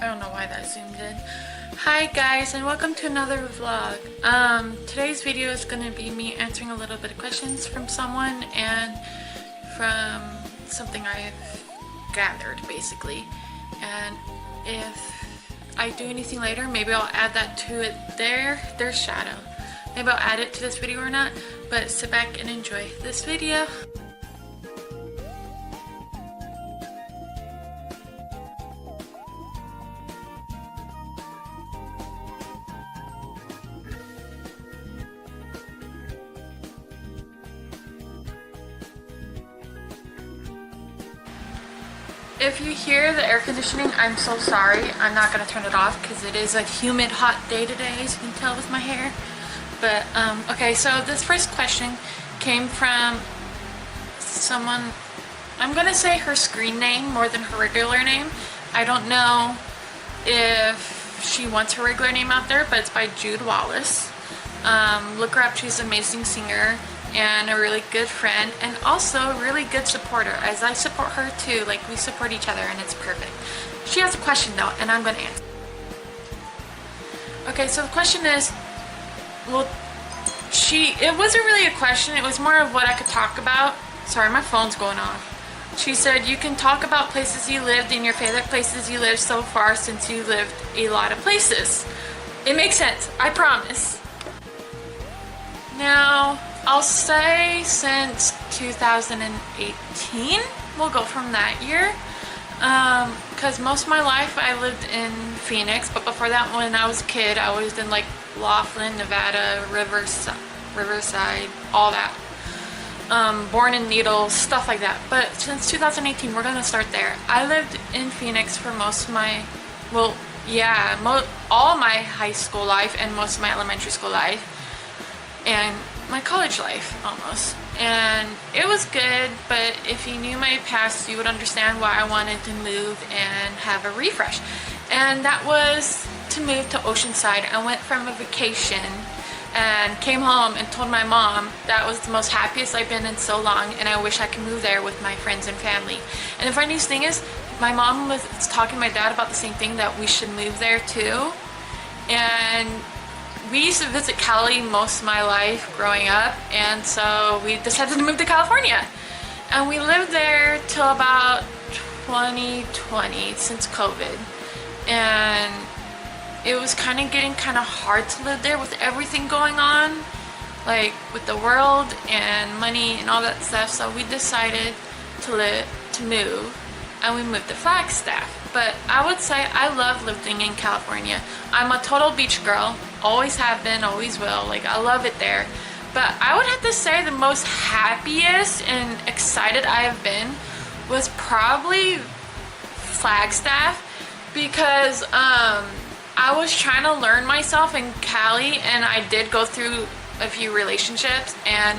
don't know why that zoomed in. Hi guys, and welcome to another vlog. Today's video is going to be me answering a little bit of questions from someone and from something I've gathered basically. And if I do anything later, maybe I'll add that to it there. There's shadow. Maybe I'll add it to this video or not, but sit back and enjoy this video. If you hear the air conditioning, I'm so sorry. I'm not going to turn it off because it is a humid, hot day today, as you can tell with my hair. But, okay, so this first question came from someone, I'm going to say her screen name more than her regular name. I don't know if she wants her regular name out there, but it's by Jude, Wallace. Look her up, she's an amazing singer and a really good friend, and also a really good supporter, as I support her too. Like, we support each other and it's perfect. She has a question though, and I'm going to answer. Okay, so the question is, well, it wasn't really a question, it was more of what I could talk about. Sorry, my phone's going off. She said, you can talk about places you lived and your favorite places you lived so far, since you lived a lot of places. It makes sense, I promise. Now, I'll say since 2018, we'll go from that year. Because most of my life I lived in Phoenix, but before that, when I was a kid, I was in like Laughlin, Nevada, Riverside, all that. Born in Needles, stuff like that. But since 2018, we're gonna start there. I lived in Phoenix for most of my, well, yeah, all my high school life and most of my elementary school life. And my college life, almost. And it was good, but if you knew my past, you would understand why I wanted to move and have a refresh. And that was to move to Oceanside. I went from a vacation and came home and told my mom that was the most happiest I've been in so long, and I wish I could move there with my friends and family. And the funniest thing is, my mom was talking to my dad about the same thing, that we should move there too. And we used to visit Cali most of my life growing up, and so we decided to move to California. And we lived there till about 2020, since COVID. And it was kind of getting kind of hard to live there with everything going on, like with the world and money and all that stuff. So we decided to move, and we moved to Flagstaff. But I would say I love living in California. I'm a total beach girl. Always have been, always will. Like, I love it there. But I would have to say the most happiest and excited I have been was probably Flagstaff, because I was trying to learn myself in Cali, and I did go through a few relationships and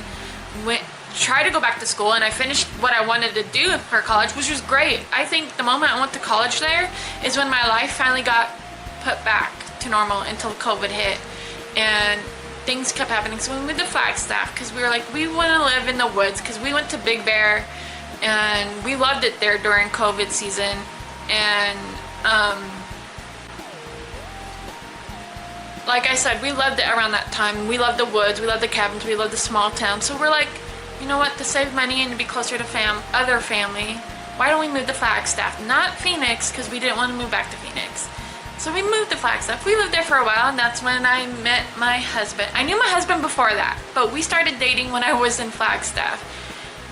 tried to go back to school, and I finished what I wanted to do for college, which was great. I think the moment I went to college there is when my life finally got put back to normal until COVID hit, and things kept happening. So we moved to Flagstaff because we were like, we want to live in the woods, because we went to Big Bear and we loved it there during COVID season. And like I said, we loved it around that time. We loved the woods, we loved the cabins, we loved the small town. So we're like, you know what, to save money and to be closer to other family, why don't we move to Flagstaff? Not Phoenix, because we didn't want to move back to Phoenix. So we moved to Flagstaff. We lived there for a while, and that's when I met my husband. I knew my husband before that, but we started dating when I was in Flagstaff,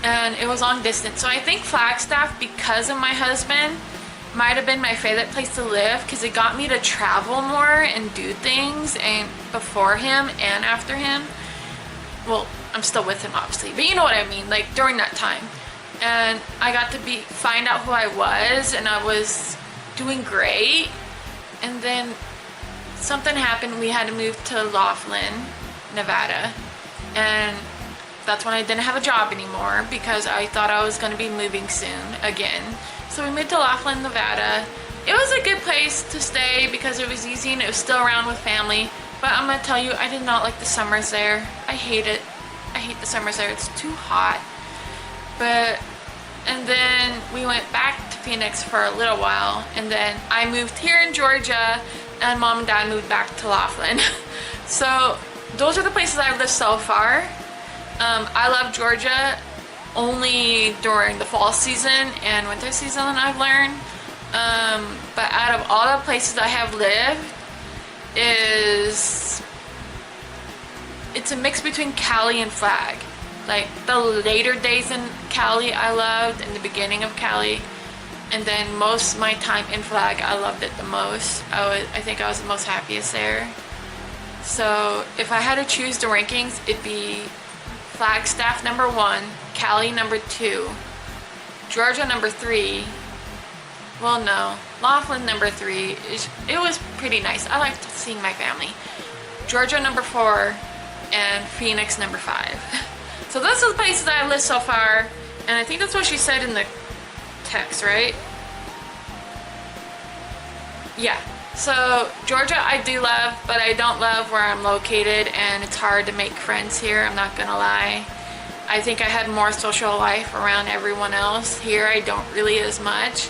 and it was long distance. So I think Flagstaff, because of my husband, might have been my favorite place to live, because it got me to travel more and do things, and before him and after him. Well, I'm still with him, obviously, but you know what I mean, like during that time. And I got to find out who I was, and I was doing great. And then something happened. We had to move to Laughlin, Nevada, and that's when I didn't have a job anymore, because I thought I was going to be moving soon again. So we moved to Laughlin, Nevada. It was a good place to stay because it was easy and it was still around with family. But I'm going to tell you, I did not like the summers there. I hate it. I hate the summers there. It's too hot. But And then we went back to Phoenix for a little while, and then I moved here in Georgia, and Mom and Dad moved back to Laughlin. So those are the places I've lived so far. I love Georgia only during the fall season and winter season, I've learned. But out of all the places I have lived, it's a mix between Cali and Flag. Like the later days in Cali I loved, and the beginning of Cali, and then most of my time in Flag I loved it the most. I think I was the most happiest there. So if I had to choose the rankings, it'd be Flagstaff number 1, Cali number 2, Georgia number 3. Well, no, Laughlin number 3. It was pretty nice. I liked seeing my family. Georgia number 4, and Phoenix number 5. So those are the places that I've lived so far, and I think that's what she said in the text, right? Yeah. So Georgia I do love, but I don't love where I'm located, and it's hard to make friends here, I'm not gonna lie. I think I had more social life around everyone else. Here I don't really as much.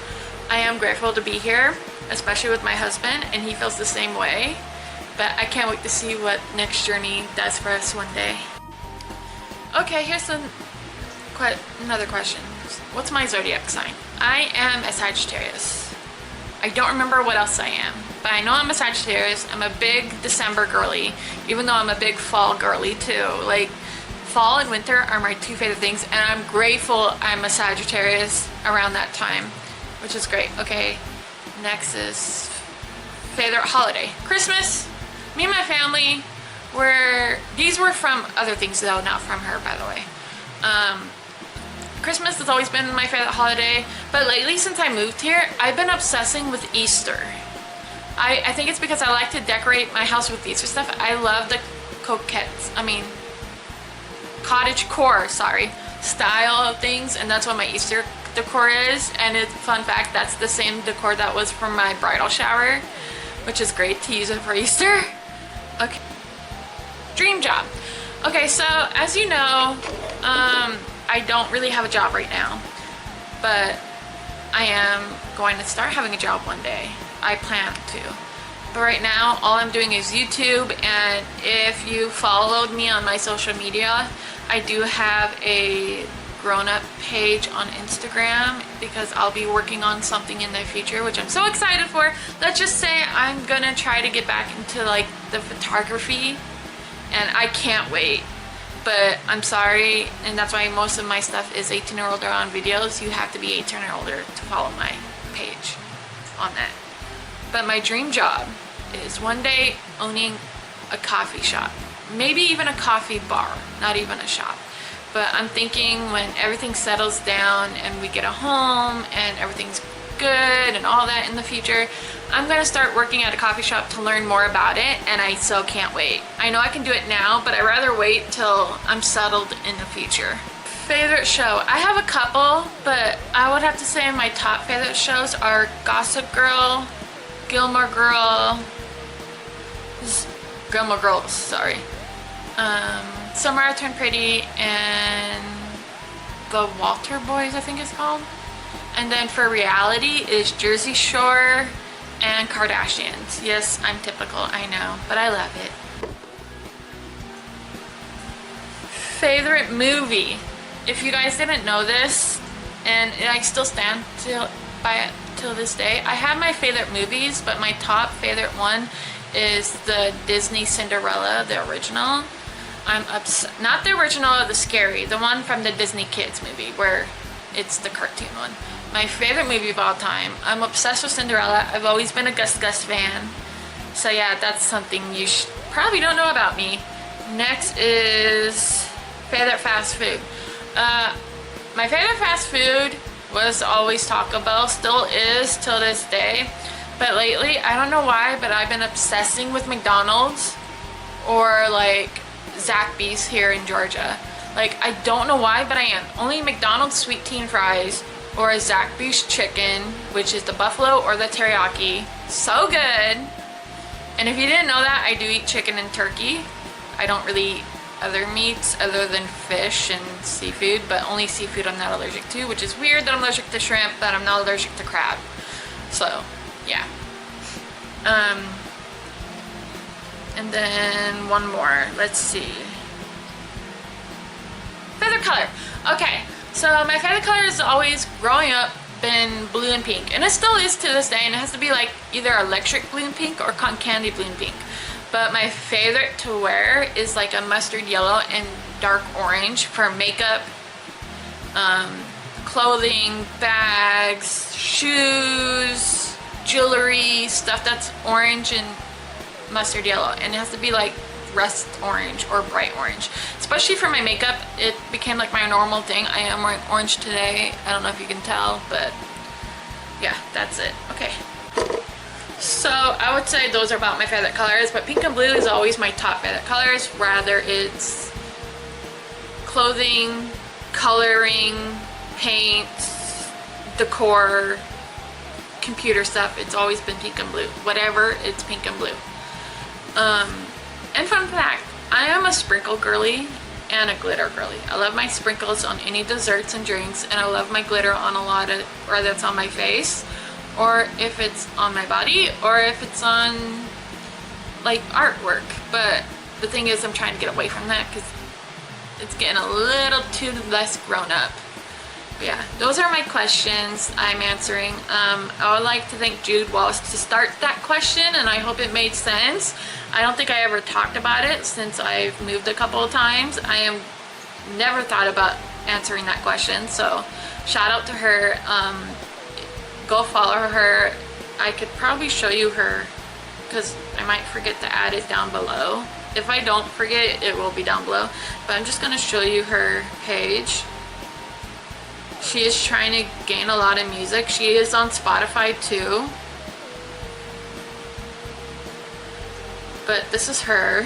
I am grateful to be here, especially with my husband, and he feels the same way. But I can't wait to see what next journey does for us one day. Okay, here's another question. What's my zodiac sign? I am a Sagittarius. I don't remember what else I am, but I know I'm a Sagittarius. I'm a big December girly, even though I'm a big fall girly too. Like, fall and winter are my 2 favorite things, and I'm grateful I'm a Sagittarius around that time, which is great. Okay, next is favorite holiday. Christmas. Me and my family these were from other things though, not from her, by the way. Christmas has always been my favorite holiday, but lately since I moved here, I've been obsessing with Easter. I think it's because I like to decorate my house with Easter stuff. I love the cottagecore, style of things, and that's what my Easter decor is. And it's fun fact, that's the same decor that was from my bridal shower, which is great to use it for Easter. Okay. Dream job. Okay, so as you know, I don't really have a job right now, but I am going to start having a job one day. I plan to. But right now, all I'm doing is YouTube, and if you followed me on my social media, I do have a grown-up page on Instagram because I'll be working on something in the future, which I'm so excited for. Let's just say I'm gonna try to get back into like the photography, and I can't wait. But I'm sorry, and that's why most of my stuff is 18 or older on videos. You have to be 18 or older to follow my page on that. But my dream job is one day owning a coffee shop, maybe even a coffee bar, not even a shop. But I'm thinking when everything settles down and we get a home and everything's good and all that in the future, I'm gonna start working at a coffee shop to learn more about it, and I so can't wait. I know I can do it now, but I'd rather wait till I'm settled in the future. Favorite show? I have a couple, but I would have to say my top favorite shows are Gossip Girl, Gilmore Girls, Summer I Turned Pretty, and The Walter Boys, I think it's called. And then for reality is Jersey Shore and Kardashians. Yes, I'm typical, I know, but I love it. Favorite movie? If you guys didn't know this, and I still stand by it till this day, I have my favorite movies, but my top favorite one is the Disney Cinderella, the original. I'm not the original, the scary, the one from the Disney Kids movie where it's the cartoon one. My favorite movie of all time. I'm obsessed with Cinderella. I've always been a Gus Gus fan. So yeah, that's something you probably don't know about me. Next is favorite fast food. My favorite fast food was always Taco Bell, still is till this day. But lately, I don't know why, but I've been obsessing with McDonald's or like Zaxby's here in Georgia. Like, I don't know why, but I am. Only McDonald's sweet tea and fries or a Zaxby's chicken, which is the buffalo or the teriyaki. So good. And if you didn't know that, I do eat chicken and turkey. I don't really other meats other than fish and seafood, but only seafood I'm not allergic to, which is weird that I'm allergic to shrimp, but I'm not allergic to crab. So, yeah. And then one more. Let's see. Feather color. Okay, so my feather color is always, growing up, been blue and pink, and it still is to this day, and it has to be like either electric blue and pink or cotton candy blue and pink. But my favorite to wear is like a mustard yellow and dark orange for makeup, clothing, bags, shoes, jewelry, stuff that's orange and mustard yellow, and it has to be like rust orange or bright orange. Especially for my makeup, it became like my normal thing. I am wearing orange today. I don't know if you can tell, but yeah, that's it. Okay. So I would say those are about my favorite colors, but pink and blue is always my top favorite colors. Rather it's clothing, coloring, paint, decor, computer stuff. It's always been pink and blue. Whatever, it's pink and blue. And fun fact, I am a sprinkle girly and a glitter girly. I love my sprinkles on any desserts and drinks, and I love my glitter on a lot of, whether it's on my face, or if it's on my body, or if it's on like artwork. But the thing is, I'm trying to get away from that because it's getting a little too less grown up. But yeah, those are my questions I'm answering. I would like to thank Jude Wallace to start that question, and I hope it made sense. I don't think I ever talked about it since I've moved a couple of times. I am never thought about answering that question, so shout out to her. Go follow her. I could probably show you her because I might forget to add it down below. If I don't forget, it will be down below, but I'm just going to show you her page. She is trying to gain a lot of music. She is on Spotify too. But this is her.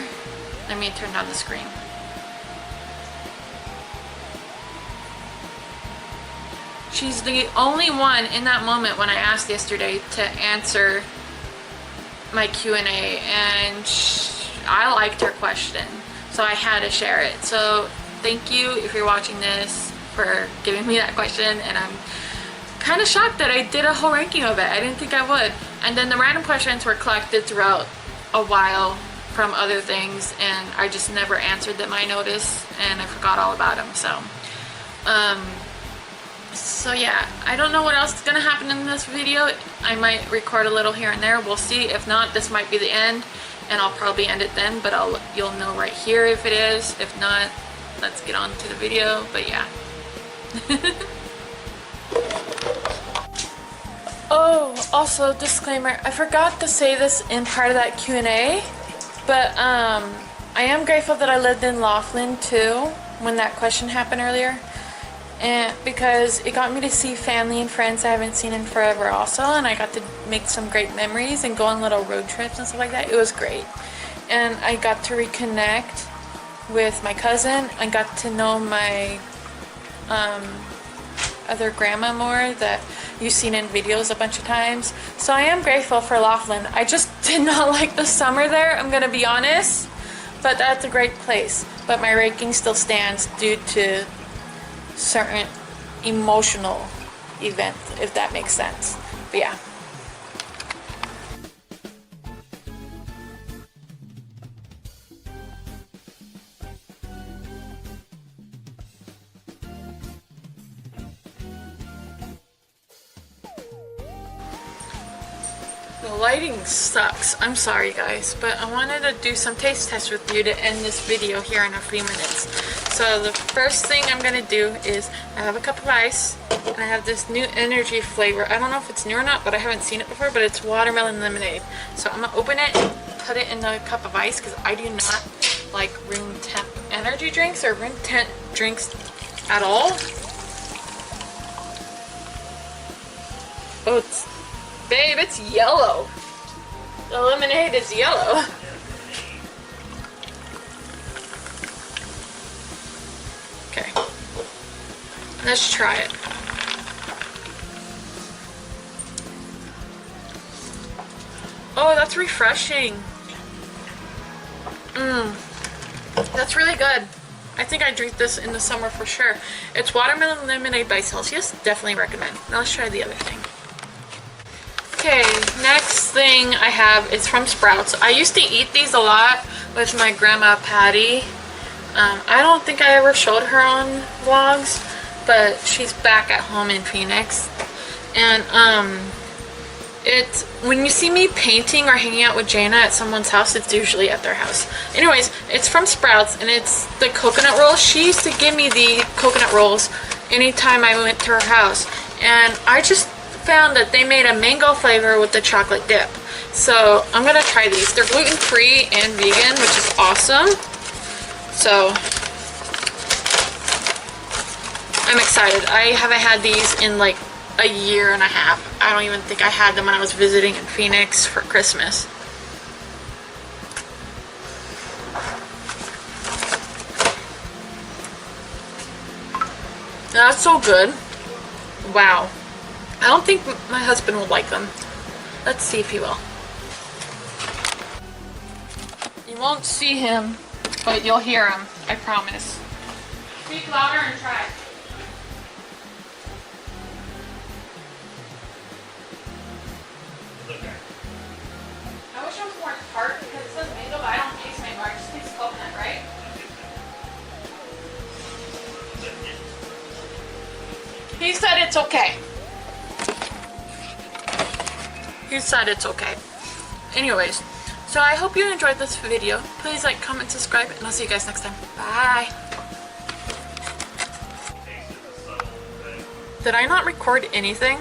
Let me turn down the screen. She's the only one in that moment when I asked yesterday to answer my Q&A, and I liked her question, so I had to share it. So thank you if you're watching this for giving me that question, and I'm kind of shocked that I did a whole ranking of it. I didn't think I would. And then the random questions were collected throughout a while from other things, and I just never answered them. I noticed, and I forgot all about them. So yeah, I don't know what else is gonna happen in this video. I might record a little here and there. We'll see. If not, this might be the end, and I'll probably end it then. But you'll know right here if it is. If not, let's get on to the video. But yeah. Oh, also disclaimer, I forgot to say this in part of that Q&A, but I am grateful that I lived in Laughlin too when that question happened earlier, and because it got me to see family and friends I haven't seen in forever also, and I got to make some great memories and go on little road trips and stuff like that. It was great, and I got to reconnect with my cousin. I got to know my other grandma more that you've seen in videos a bunch of times. So I am grateful for Laughlin. I just did not like the summer there, I'm gonna be honest, but that's a great place. But my ranking still stands due to certain emotional events, if that makes sense. But yeah. The lighting sucks. I'm sorry guys, but I wanted to do some taste tests with you to end this video here in a few minutes. So the first thing I'm gonna do is I have a cup of ice and I have this new energy flavor. I don't know if it's new or not, but I haven't seen it before, but it's watermelon lemonade. So I'm gonna open it and put it in the cup of ice because I do not like room temp energy drinks or room temp drinks at all. Oh, babe, it's yellow. The lemonade is yellow. Okay, let's try it. Oh, that's refreshing. That's really good. I think I drink this in the summer for sure. It's watermelon lemonade by Celsius. Definitely recommend. Now let's try the other thing. Okay, next thing I have is from Sprouts. I used to eat these a lot with my grandma Patty. I don't think I ever showed her on vlogs, but she's back at home in Phoenix. And it's when you see me painting or hanging out with Jana at someone's house, it's usually at their house. Anyways, it's from Sprouts and it's the coconut rolls. She used to give me the coconut rolls anytime I went to her house, and I just found that they made a mango flavor with the chocolate dip. So I'm gonna try these. They're gluten-free and vegan, which is awesome. So I'm excited. I haven't had these in like a year and a half. I don't even think I had them when I was visiting in Phoenix for Christmas. That's so good. Wow. I don't think my husband will like them. Let's see if he will. You won't see him, but you'll hear him. I promise. Speak louder and try. I wish it was more tart because it says mango, but I don't taste mango. I just taste coconut, right? He said it's okay. He said it's okay. Anyways, so I hope you enjoyed this video. Please like, comment, subscribe, and I'll see you guys next time. Bye. Did I not record anything?